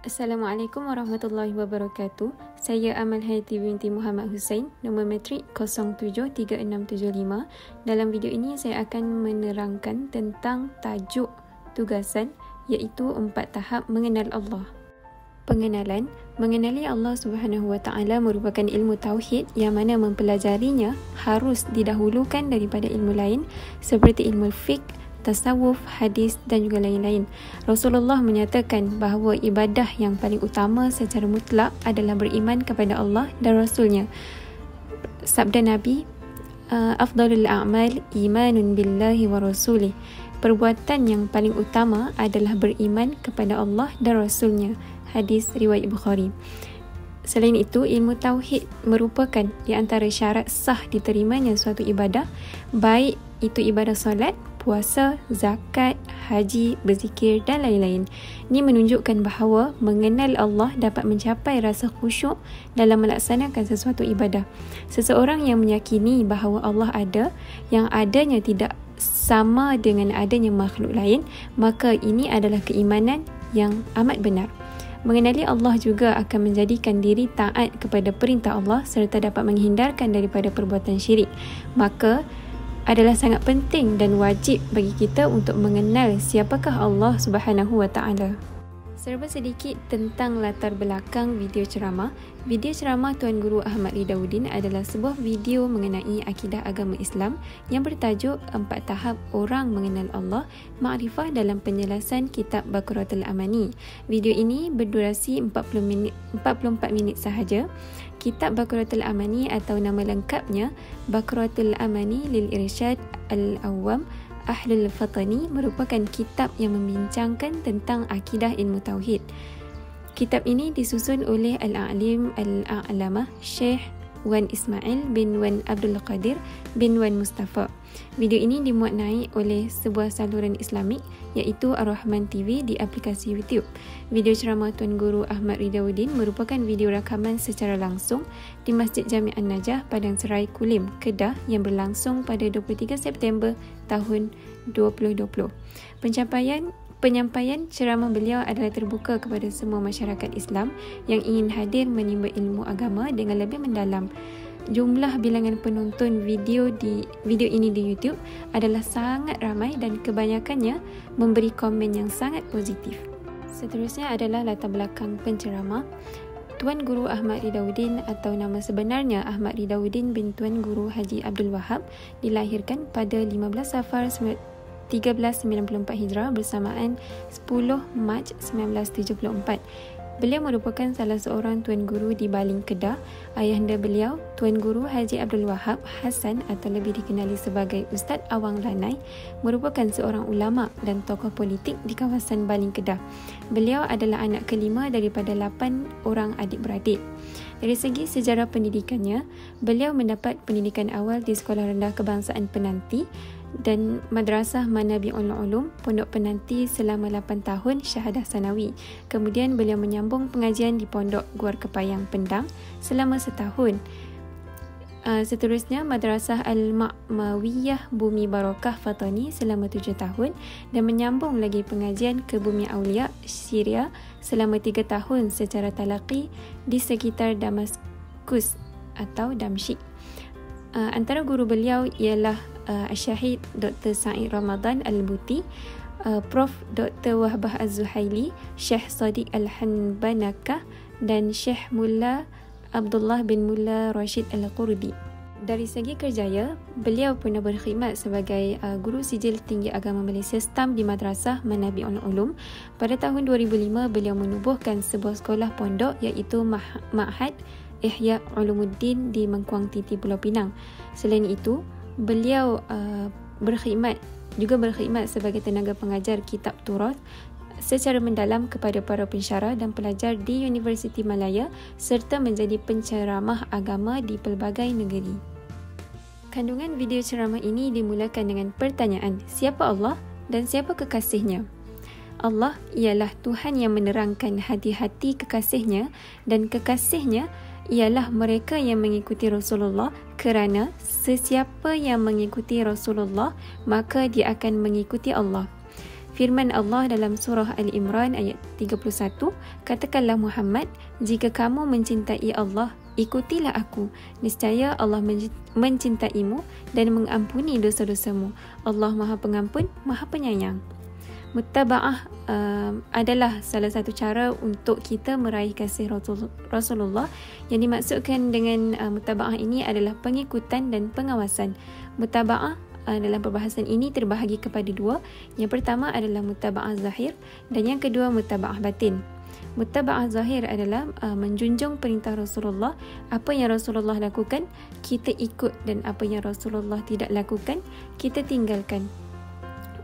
Assalamualaikum warahmatullahi wabarakatuh. Saya Amal Hayati binti Muhammad Hussein, nombor matrik 073675. Dalam video ini saya akan menerangkan tentang tajuk tugasan, iaitu 4 tahap mengenal Allah. Pengenalan, mengenali Allah Subhanahu Wa Taala merupakan ilmu tauhid yang mana mempelajarinya harus didahulukan daripada ilmu lain seperti ilmu fiqh, tasawuf, hadis dan juga lain-lain. Rasulullah menyatakan bahawa ibadah yang paling utama secara mutlak adalah beriman kepada Allah dan Rasulnya. Sabda Nabi, afdalul a'mal imanun billahi wa rasulih. Perbuatan yang paling utama adalah beriman kepada Allah dan Rasulnya. Hadis riwayat Bukhari. Selain itu, ilmu tauhid merupakan di antara syarat sah diterimanya suatu ibadah, baik itu ibadah solat, puasa, zakat, haji, berzikir dan lain-lain. Ini menunjukkan bahawa mengenal Allah dapat mencapai rasa khusyuk dalam melaksanakan sesuatu ibadah. Seseorang yang meyakini bahawa Allah ada, yang adanya tidak sama dengan adanya makhluk lain, maka ini adalah keimanan yang amat benar. Mengenali Allah juga akan menjadikan diri taat kepada perintah Allah serta dapat menghindarkan daripada perbuatan syirik. Maka adalah sangat penting dan wajib bagi kita untuk mengenal siapakah Allah Subhanahu Wa Taala. Serba sedikit tentang latar belakang video ceramah. Video ceramah Tuan Guru Ahmad Ridauddin adalah sebuah video mengenai akidah agama Islam yang bertajuk 4 tahap orang mengenal Allah, Ma'rifah dalam penjelasan kitab Baqaratul Amani. Video ini berdurasi 44 minit sahaja. Kitab Baqaratul Amani atau nama lengkapnya Baqaratul Amani lil Irsyad Al-Awwam Ahlul Fatani merupakan kitab yang membincangkan tentang akidah ilmu tauhid. Kitab ini disusun oleh Al-A'lim Al-A'lamah Syekh Wan Ismail bin Wan Abdul Qadir bin Wan Mustafa. Video ini dimuat naik oleh sebuah saluran Islamik iaitu Ar-Rahman TV di aplikasi YouTube. Video ceramah Tuan Guru Ahmad Ridauddin merupakan video rakaman secara langsung di Masjid Jami' An-Najah, Padang Serai, Kulim, Kedah yang berlangsung pada 23 September tahun 2020. Penyampaian ceramah beliau adalah terbuka kepada semua masyarakat Islam yang ingin hadir menimba ilmu agama dengan lebih mendalam. Jumlah bilangan penonton video ini di YouTube adalah sangat ramai dan kebanyakannya memberi komen yang sangat positif. Seterusnya adalah latar belakang penceramah. Tuan Guru Ahmad Ridauddin atau nama sebenarnya Ahmad Ridauddin bin Tuan Guru Haji Abdul Wahab dilahirkan pada 15 Safar 1394 Hijrah bersamaan 10 Mac 1974. Beliau merupakan salah seorang Tuan Guru di Baling, Kedah. Ayahanda beliau, Tuan Guru Haji Abdul Wahab Hasan atau lebih dikenali sebagai Ustaz Awang Lanai, merupakan seorang ulama dan tokoh politik di kawasan Baling, Kedah. Beliau adalah anak kelima daripada 8 orang adik-beradik. Dari segi sejarah pendidikannya, beliau mendapat pendidikan awal di Sekolah Rendah Kebangsaan Penanti dan Madrasah Manabi'ul Ulum Pondok Penanti selama 8 tahun syahadah sanawi. Kemudian beliau menyambung pengajian di Pondok Guar Kepayang Pendang selama setahun. Seterusnya Madrasah Al-Ma'mawiyah Bumi Barakah Fatani selama 7 tahun dan menyambung lagi pengajian ke Bumi Aulia Syria selama 3 tahun secara talaqi di sekitar Damaskus atau Damsyik. Antara guru beliau ialah Syahid Dr. Said Ramadan Al-Buti, Prof. Dr. Wahbah Az-Zuhaili, Syekh Sadiq Al-Hanbanakah dan Syekh Mullah Abdullah bin Mullah Rashid Al-Qurbi. Dari segi kerjaya, beliau pernah berkhidmat sebagai Guru Sijil Tinggi Agama Malaysia STAM di Madrasah Manabi'ul Ulum. Pada tahun 2005, beliau menubuhkan sebuah sekolah pondok iaitu Ma'had Ihya Ulumuddin di Mengkuang Titi, Pulau Pinang. Selain itu, beliau berkhidmat sebagai tenaga pengajar kitab Turath secara mendalam kepada para pensyarah dan pelajar di Universiti Malaya serta menjadi penceramah agama di pelbagai negeri. Kandungan video ceramah ini dimulakan dengan pertanyaan, siapa Allah dan siapa kekasihnya? Allah ialah Tuhan yang menerangkan hati-hati kekasihnya dan kekasihnya ialah mereka yang mengikuti Rasulullah, kerana sesiapa yang mengikuti Rasulullah maka dia akan mengikuti Allah. Firman Allah dalam surah Al-Imran ayat 31, katakanlah Muhammad, jika kamu mencintai Allah, ikutilah aku. Niscaya Allah mencintaimu dan mengampuni dosa-dosamu. Allah Maha Pengampun, Maha Penyayang. Muttaba'ah adalah salah satu cara untuk kita meraih kasih Rasulullah. Yang dimaksudkan dengan muttaba'ah ini adalah pengikutan dan pengawasan. Muttaba'ah dalam perbahasan ini terbahagi kepada dua. Yang pertama adalah muttaba'ah zahir dan yang kedua muttaba'ah batin. Muttaba'ah zahir adalah menjunjung perintah Rasulullah. Apa yang Rasulullah lakukan, kita ikut, dan apa yang Rasulullah tidak lakukan, kita tinggalkan.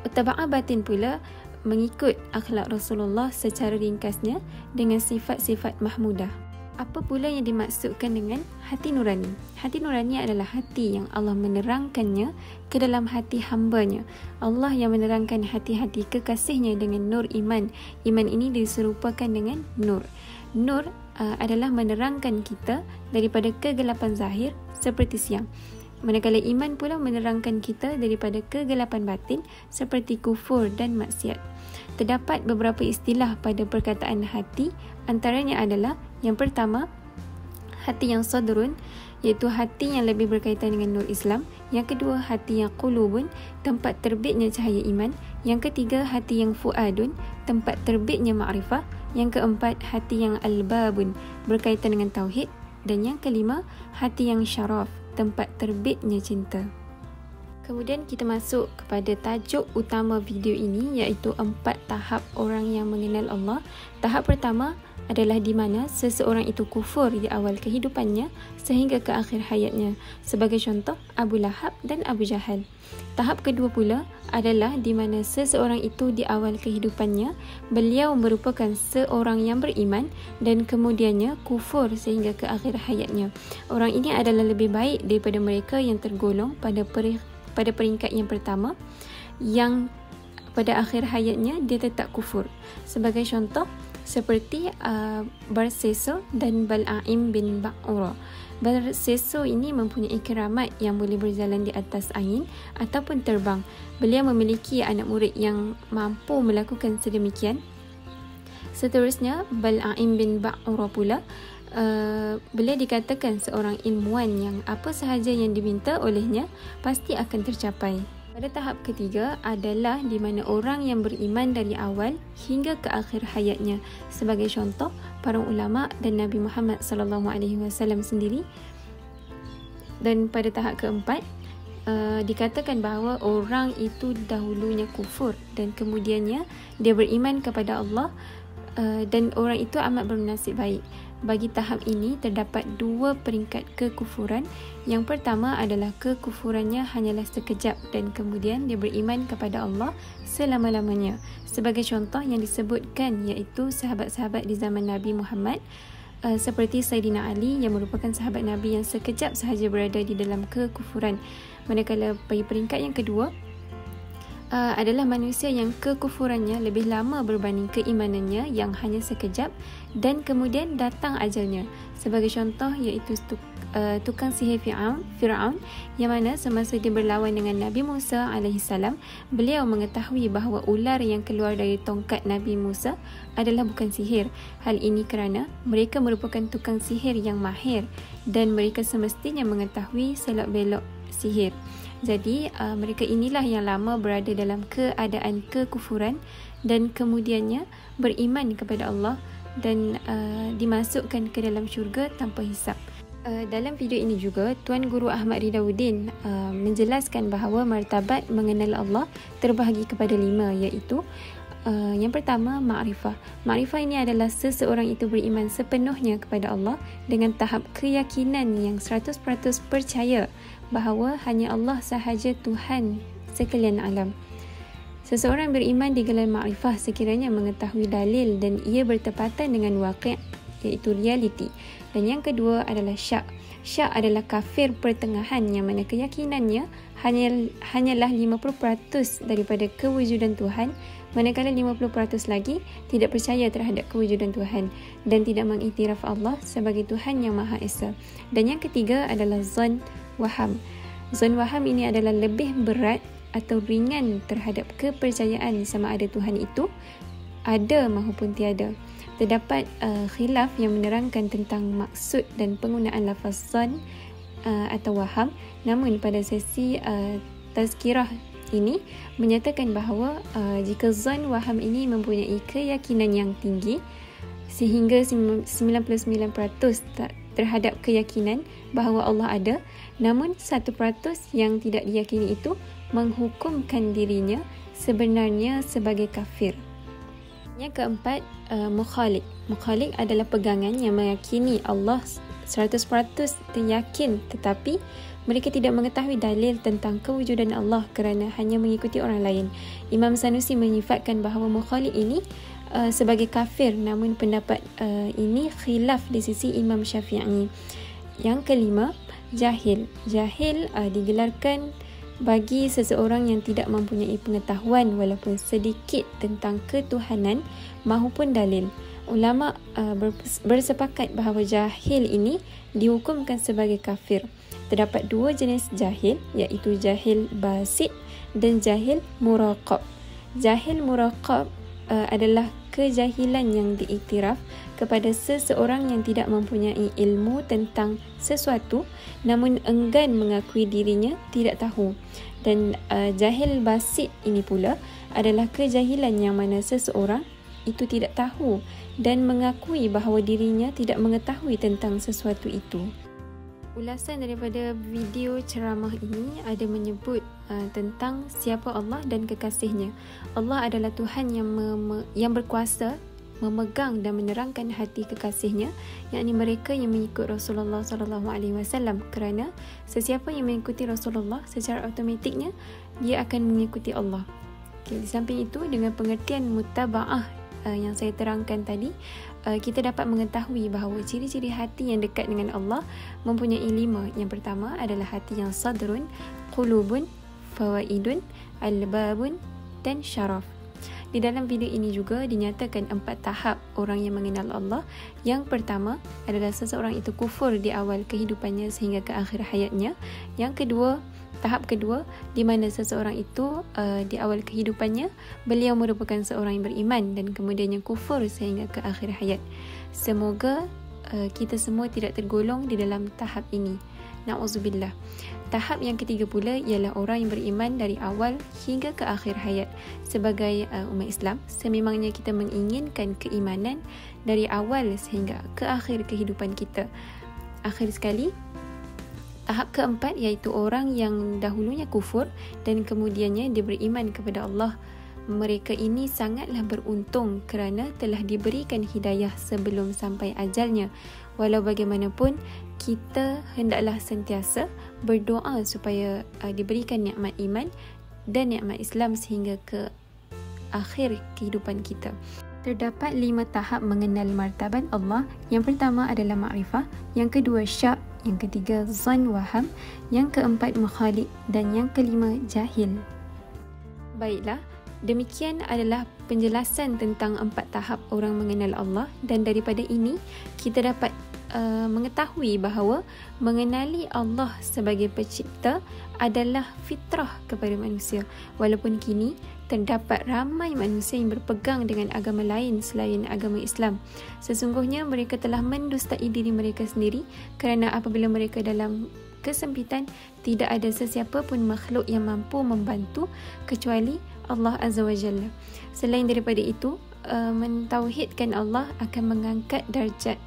Muttaba'ah batin pula mengikut akhlak Rasulullah secara ringkasnya dengan sifat-sifat mahmudah. Apa pula yang dimaksudkan dengan hati nurani? Hati nurani adalah hati yang Allah menerangkannya ke dalam hati hambanya. Allah yang menerangkan hati-hati kekasihnya dengan nur iman. Iman ini diserupakan dengan nur. Nur adalah menerangkan kita daripada kegelapan zahir seperti siang. Manakala iman pula menerangkan kita daripada kegelapan batin seperti kufur dan maksiat. Terdapat beberapa istilah pada perkataan hati, antaranya adalah yang pertama, hati yang sadrun, iaitu hati yang lebih berkaitan dengan nur Islam. Yang kedua, hati yang qulubun, tempat terbitnya cahaya iman. Yang ketiga, hati yang fuadun, tempat terbitnya ma'rifah. Yang keempat, hati yang albabun, berkaitan dengan tauhid. Dan yang kelima, hati yang syaraf, tempat terbitnya cinta. Kemudian kita masuk kepada tajuk utama video ini, iaitu 4 tahap orang yang mengenal Allah. Tahap pertama adalah di mana seseorang itu kufur di awal kehidupannya sehingga ke akhir hayatnya. Sebagai contoh, Abu Lahab dan Abu Jahal. Tahap kedua pula adalah di mana seseorang itu di awal kehidupannya beliau merupakan seorang yang beriman dan kemudiannya kufur sehingga ke akhir hayatnya. Orang ini adalah lebih baik daripada mereka yang tergolong pada peringkat yang pertama, yang pada akhir hayatnya dia tetap kufur. Sebagai contoh, seperti Barseso dan Bal'aim bin Ba'ura. Barseso ini mempunyai keramat yang boleh berjalan di atas angin ataupun terbang. Beliau memiliki anak murid yang mampu melakukan sedemikian. Seterusnya, Bal'aim bin Ba'ura pula, beliau dikatakan seorang ilmuwan yang apa sahaja yang diminta olehnya pasti akan tercapai. Pada tahap ketiga adalah di mana orang yang beriman dari awal hingga ke akhir hayatnya. Sebagai contoh, para ulama dan Nabi Muhammad SAW sendiri. Dan pada tahap keempat, dikatakan bahawa orang itu dahulunya kufur dan kemudiannya dia beriman kepada Allah, dan orang itu amat bernasib baik. Bagi tahap ini terdapat 2 peringkat kekufuran. Yang pertama adalah kekufurannya hanyalah sekejap dan kemudian dia beriman kepada Allah selama-lamanya. Sebagai contoh yang disebutkan iaitu sahabat-sahabat di zaman Nabi Muhammad, seperti Sayyidina Ali yang merupakan sahabat Nabi yang sekejap sahaja berada di dalam kekufuran. Manakala bagi peringkat yang kedua adalah manusia yang kekufurannya lebih lama berbanding keimanannya yang hanya sekejap dan kemudian datang ajalnya. Sebagai contoh iaitu tukang sihir Fir'aun yang mana semasa dia berlawan dengan Nabi Musa AS, beliau mengetahui bahawa ular yang keluar dari tongkat Nabi Musa adalah bukan sihir. Hal ini kerana mereka merupakan tukang sihir yang mahir dan mereka semestinya mengetahui selok-belok sihir. Jadi mereka inilah yang lama berada dalam keadaan kekufuran dan kemudiannya beriman kepada Allah dan dimasukkan ke dalam syurga tanpa hisap. Dalam video ini juga Tuan Guru Ahmad Ridauddin menjelaskan bahawa martabat mengenal Allah terbahagi kepada 5, iaitu yang pertama, ma'rifah. Ma'rifah ini adalah seseorang itu beriman sepenuhnya kepada Allah dengan tahap keyakinan yang 100% percaya bahawa hanya Allah sahaja Tuhan sekalian alam. Seseorang beriman di gelar ma'rifah sekiranya mengetahui dalil dan ia bertepatan dengan waqi', iaitu realiti. Dan yang kedua adalah syak. Syak adalah kafir pertengahan yang mana keyakinannya hanyalah 50% daripada kewujudan Tuhan, manakala 50% lagi tidak percaya terhadap kewujudan Tuhan dan tidak mengiktiraf Allah sebagai Tuhan yang Maha Esa. Dan yang ketiga adalah zon waham. Zon waham ini adalah lebih berat atau ringan terhadap kepercayaan sama ada Tuhan itu ada mahupun tiada. Terdapat khilaf yang menerangkan tentang maksud dan penggunaan lafaz zan atau waham. Namun pada sesi tazkirah ini menyatakan bahawa jika zan waham ini mempunyai keyakinan yang tinggi sehingga 99% terhadap keyakinan bahawa Allah ada, namun 1% yang tidak diyakini itu menghukumkan dirinya sebenarnya sebagai kafir. Yang keempat, mukhalik. Mukhalik adalah pegangan yang meyakini Allah 100% teryakin, tetapi mereka tidak mengetahui dalil tentang kewujudan Allah kerana hanya mengikuti orang lain. Imam Sanusi menyifatkan bahawa mukhalik ini sebagai kafir, namun pendapat ini khilaf di sisi Imam Syafi'i. Yang kelima, jahil. Jahil digelarkan bagi seseorang yang tidak mempunyai pengetahuan walaupun sedikit tentang ketuhanan mahupun dalil. Ulama bersepakat bahawa jahil ini dihukumkan sebagai kafir. Terdapat dua jenis jahil, iaitu jahil basit dan jahil muraqab. Jahil muraqab adalah kejahilan yang diiktiraf kepada seseorang yang tidak mempunyai ilmu tentang sesuatu namun enggan mengakui dirinya tidak tahu. Dan jahil basit ini pula adalah kejahilan yang mana seseorang itu tidak tahu dan mengakui bahawa dirinya tidak mengetahui tentang sesuatu itu. Ulasan daripada video ceramah ini ada menyebut tentang siapa Allah dan kekasihnya. Allah adalah Tuhan yang berkuasa memegang dan menerangkan hati kekasihnya, yakni mereka yang mengikut Rasulullah SAW, kerana sesiapa yang mengikuti Rasulullah secara automatiknya dia akan mengikuti Allah. Okay, di samping itu, dengan pengertian mutaba'ah yang saya terangkan tadi, kita dapat mengetahui bahawa ciri-ciri hati yang dekat dengan Allah mempunyai 5. Yang pertama adalah hati yang sadrun, qulubun, fawaidun, albabun dan syaraf. Di dalam video ini juga dinyatakan 4 tahap orang yang mengenal Allah. Yang pertama adalah seseorang itu kufur di awal kehidupannya sehingga ke akhir hayatnya. Yang kedua, tahap kedua, di mana seseorang itu di awal kehidupannya beliau merupakan seorang yang beriman dan kemudiannya kufur sehingga ke akhir hayat. Semoga kita semua tidak tergolong di dalam tahap ini. Na'udzubillah. Tahap yang ketiga pula ialah orang yang beriman dari awal hingga ke akhir hayat. Sebagai umat Islam, sememangnya kita menginginkan keimanan dari awal sehingga ke akhir kehidupan kita. Akhir sekali, tahap keempat iaitu orang yang dahulunya kufur dan kemudiannya dia beriman kepada Allah. Mereka ini sangatlah beruntung kerana telah diberikan hidayah sebelum sampai ajalnya. Walau bagaimanapun, kita hendaklah sentiasa berdoa supaya diberikan nikmat iman dan nikmat Islam sehingga ke akhir kehidupan kita. Terdapat 5 tahap mengenal martabat Allah. Yang pertama adalah ma'rifah, yang kedua syak, yang ketiga zan waham, yang keempat mukhalik dan yang kelima jahil. Baiklah, demikian adalah penjelasan tentang 4 tahap orang mengenal Allah, dan daripada ini kita dapat mengetahui bahawa mengenali Allah sebagai pencipta adalah fitrah kepada manusia. Walaupun kini terdapat ramai manusia yang berpegang dengan agama lain selain agama Islam, sesungguhnya mereka telah mendustai diri mereka sendiri, kerana apabila mereka dalam kesempitan, tidak ada sesiapa pun makhluk yang mampu membantu kecuali Allah Azza wa Jalla. Selain daripada itu, mentauhidkan Allah akan mengangkat darjat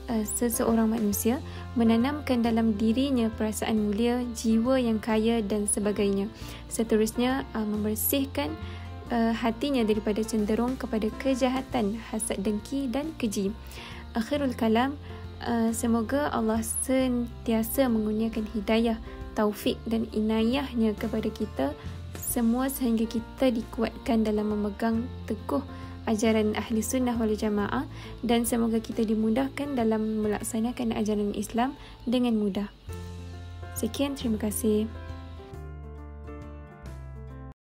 seseorang manusia, menanamkan dalam dirinya perasaan mulia, jiwa yang kaya dan sebagainya. Seterusnya, membersihkan hatinya daripada cenderung kepada kejahatan, hasad, dengki dan keji. Akhirul kalam, semoga Allah sentiasa mengurniakan hidayah, taufik dan inayahnya kepada kita semua sehingga kita dikuatkan dalam memegang teguh ajaran Ahli Sunnah wal Jamaah, dan semoga kita dimudahkan dalam melaksanakan ajaran Islam dengan mudah. Sekian, terima kasih.